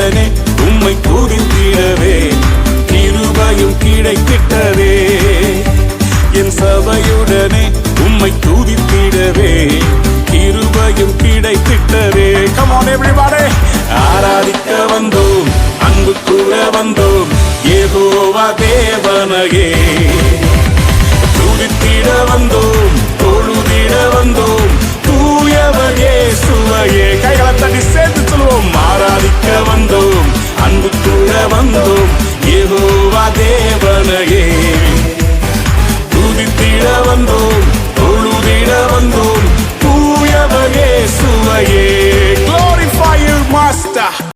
சபையுடனே உம்மை துதித்திடவே கிருபையும் கிடைத்திட்டதே. என் சபையுடனே உம்மை துதித்திடவே கிருபையும் கிடைத்திட்டதே. Come on everybody. ஆராதிக்க வந்தோம், அன்பு கூற வந்தோம், யெகோவா தேவனையே. துதித்திட வந்தோம், தொழுதிட வந்தோம், தூயவர் இயேசுவையே.